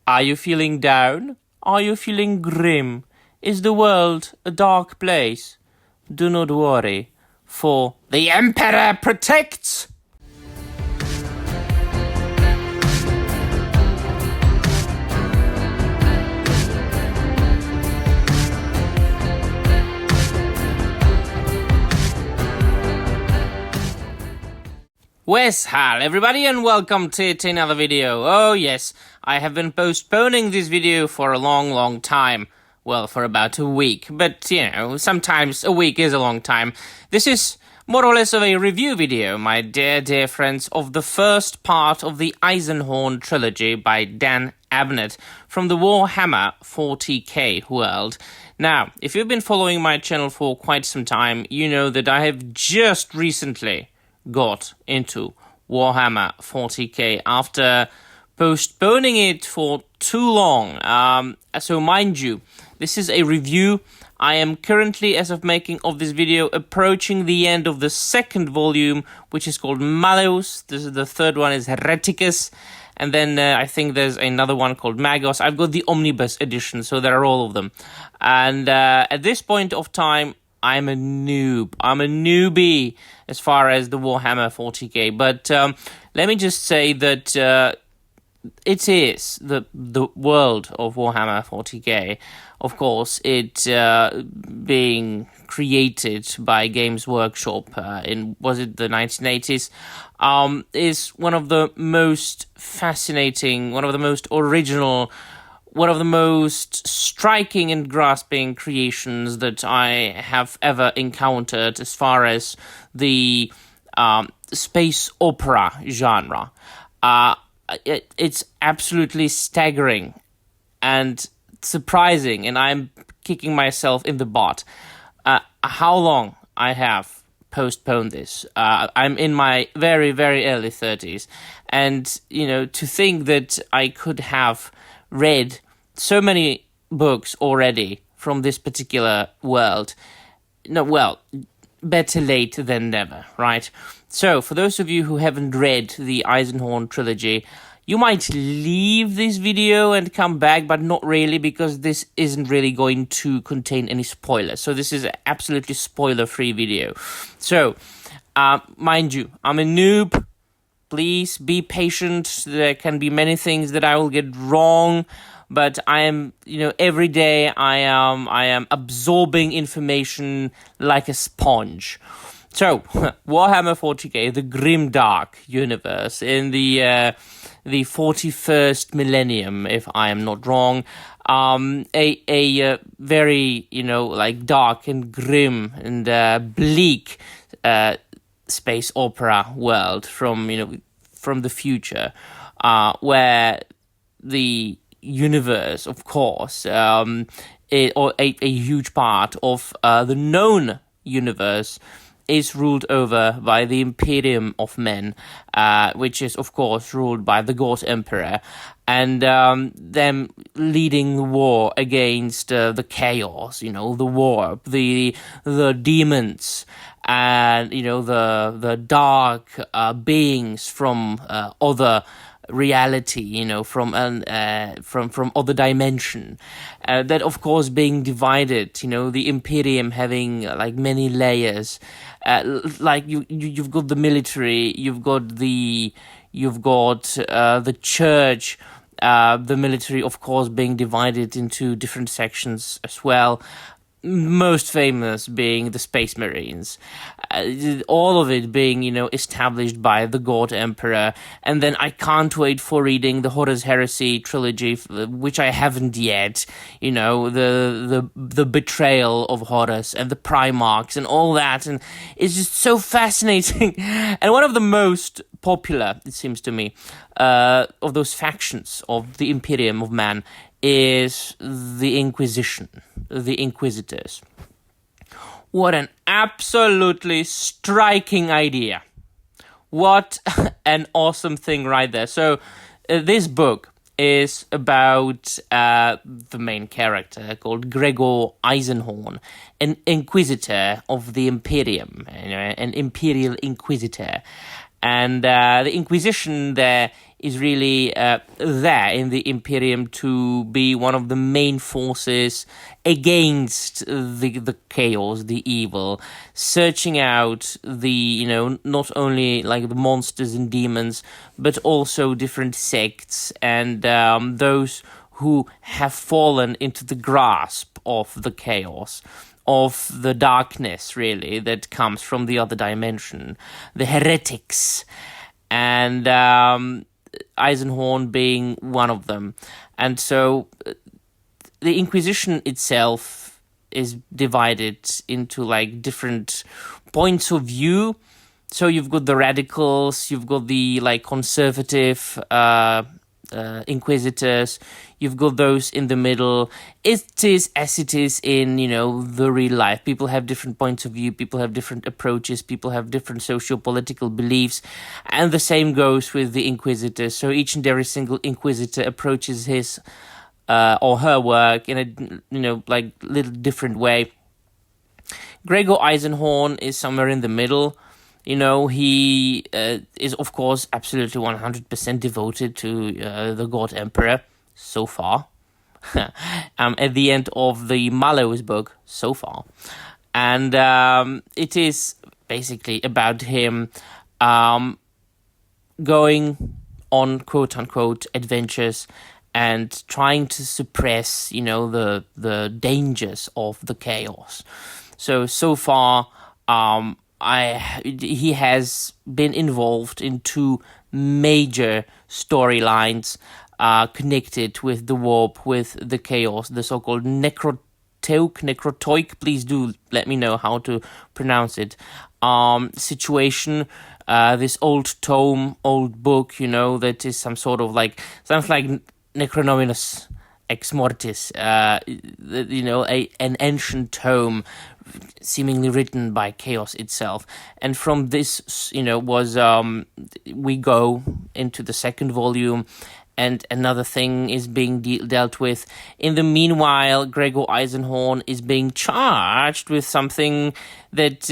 Are you feeling down? Are you feeling grim? Is the world a dark place? Do not worry, for the Emperor protects! Wes, hal everybody, and welcome to another video. Oh yes, I have been postponing this video for a long time. Well, for about a week, but you know, sometimes a week is a long time. This is more or less of a review video, my dear friends, of the first part of the Eisenhorn trilogy by Abnett from the Warhammer 40K world. Now, if you've been following my channel for quite some time, you know that I have just recently got into Warhammer 40k after postponing it for too long. So mind you, this is a review. I am currently, as of making of this video, approaching the end of the second volume, which is called Malleus. The third one is Hereticus. And then I think there's another one called Magos. I've got the Omnibus edition, so there are all of them. And at this point of time, I'm a noob. I'm a newbie as far as the Warhammer 40k. But let me just say that it is the world of Warhammer 40k. Of course, it being created by Games Workshop was it the 1980s, is one of the most fascinating, one of the most original, one of the most striking and grasping creations that I have ever encountered as far as the space opera genre. It's absolutely staggering and surprising, and I'm kicking myself in the butt. How long I have postponed this. I'm in my very early 30s, and you know, to think that I could have read so many books already from this particular world. No, well, better late than never, right? So, for those of you who haven't read the Eisenhorn trilogy, you might leave this video and come back, but not really, because this isn't really going to contain any spoilers. So this is an absolutely spoiler-free video. So, mind you, I'm a noob. Please be patient. There can be many things that I will get wrong, but I am, you know, every day I am absorbing information like a sponge. So, Warhammer 40k, the grim dark universe in the 41st millennium, if I am not wrong. A very, you know, like dark and grim and bleak space opera world from the future, where the universe, of course, a huge part of the known universe is ruled over by the Imperium of Men, which is, of course, ruled by the God Emperor, and them leading the war against the chaos, you know, the warp, the demons, and, you know, the dark beings from other reality, you know, from other dimension, that of course being divided, you know, the Imperium having like many layers, like you've got the military, you've got the church, the military of course being divided into different sections as well. Most famous being the Space Marines, all of it being, you know, established by the God Emperor. And then I can't wait for reading the Horus Heresy trilogy, which I haven't yet, you know, the betrayal of Horus and the Primarchs and all that, and it's just so fascinating. And one of the most popular, it seems to me, of those factions of the Imperium of Man is the Inquisition, the Inquisitors. What an absolutely striking idea. What an awesome thing right there. So this book is about the main character called Gregor Eisenhorn, an Inquisitor of the Imperium, you know, an Imperial Inquisitor. And the Inquisition there is really there in the Imperium to be one of the main forces against the chaos, the evil, searching out the, not only like the monsters and demons, but also different sects and those who have fallen into the grasp of the chaos, of the darkness, really, that comes from the other dimension, the heretics, and Eisenhorn being one of them. And so the Inquisition itself is divided into like different points of view. So you've got the radicals, you've got the like conservative inquisitors, you've got those in the middle. It is as it is in, the real life. People have different points of view, people have different approaches, people have different socio-political beliefs, and the same goes with the inquisitors. So each and every single inquisitor approaches his or her work in a, like little different way. Gregor Eisenhorn is somewhere in the middle. He is, of course, absolutely 100% devoted to the God Emperor, so far. At the end of the Mallows book, so far. And it is basically about him going on quote-unquote adventures and trying to suppress, the dangers of the chaos. So far, he has been involved in two major storylines connected with the warp, with the chaos, the so-called necrotoic, please do let me know how to pronounce it, situation, this old tome, old book, that is some sort of like, sounds like Necronominus Ex Mortis, an ancient tome seemingly written by chaos itself. And from this, we go into the second volume, and another thing is being dealt with. In the meanwhile, Gregor Eisenhorn is being charged with something that,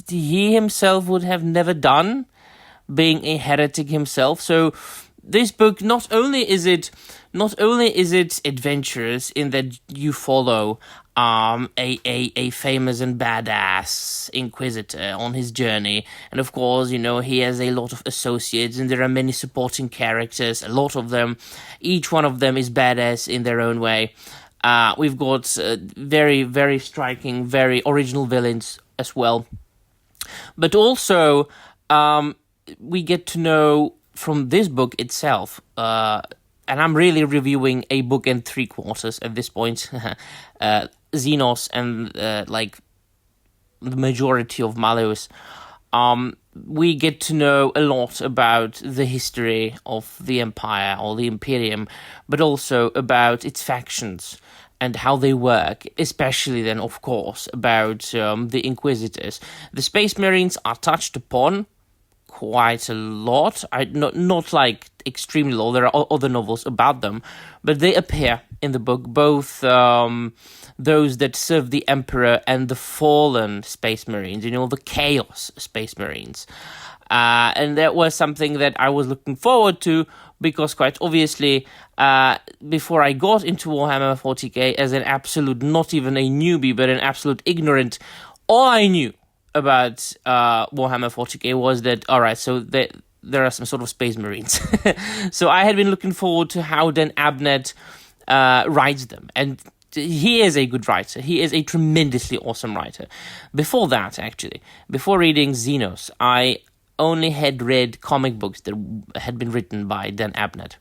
he himself would have never done, being a heretic himself. So this book, not only is it adventurous in that you follow a famous and badass inquisitor on his journey, and of course, he has a lot of associates, and there are many supporting characters, a lot of them, each one of them is badass in their own way. We've got very, very striking, very original villains as well, but also we get to know from this book itself, and I'm really reviewing a book and 3/4 at this point, Xenos and like the majority of Malleus. We get to know a lot about the history of the Empire or the Imperium, but also about its factions and how they work, especially then, of course, about the Inquisitors. The Space Marines are touched upon quite a lot. Not like extremely low. There are other novels about them, but they appear in the book, both those that serve the Emperor and the fallen Space Marines, the Chaos Space Marines. And that was something that I was looking forward to, because quite obviously, before I got into Warhammer 40K as an absolute, not even a newbie, but an absolute ignorant, all I knew about Warhammer 40K was that, alright, so there are some sort of Space Marines. So I had been looking forward to how Dan Abnett writes them, and he is a good writer. He is a tremendously awesome writer. Before that, actually, before reading Xenos, I only had read comic books that had been written by Dan Abnett,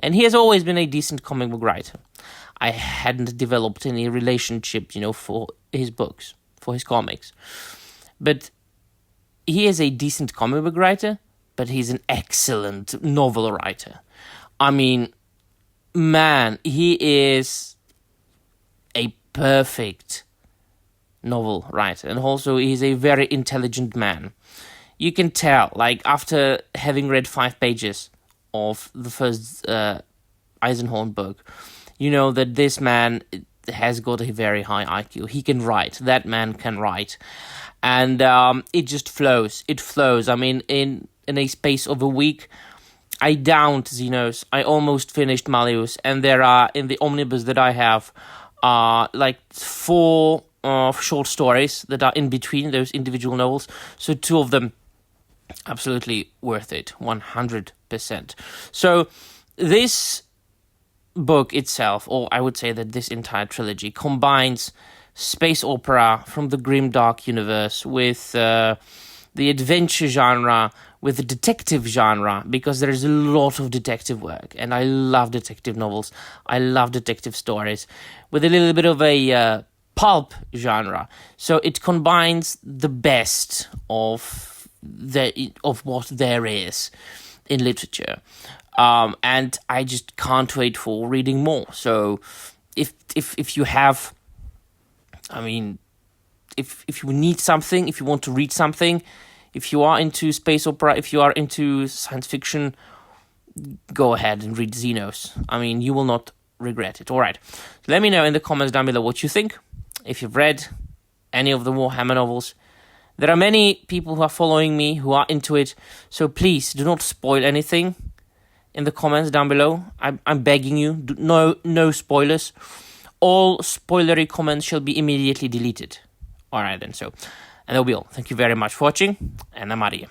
and he has always been a decent comic book writer. I hadn't developed any relationship, for his books, for his comics. But he is a decent comic book writer, but he's an excellent novel writer. I mean, man, he is a perfect novel writer. And also, he's a very intelligent man. You can tell, like, after having read 5 pages of the first Eisenhorn book, that this man has got a very high IQ. He can write. That man can write. and it just flows. It flows. I mean, in a space of a week, I downed Xenos. I almost finished Malleus, and there are, in the omnibus that I have, like 4 short stories that are in between those individual novels. So 2 of them, absolutely worth it, 100%. So this book itself, or I would say that this entire trilogy, combines space opera from the grimdark universe with the adventure genre, with the detective genre, because there is a lot of detective work, and I love detective novels, I love detective stories, with a little bit of a pulp genre. So it combines the best of what there is in literature, and I just can't wait for reading more. So if you have, I mean, if you need something, if you want to read something, if you are into space opera, if you are into science fiction, go ahead and read Xenos. I mean, you will not regret it. All right. Let me know in the comments down below what you think. If you've read any of the Warhammer novels, there are many people who are following me who are into it. So please do not spoil anything in the comments down below. I'm begging you. No spoilers. All spoilery comments shall be immediately deleted. All right then. And that'll be all. Thank you very much for watching, and I'm out of here.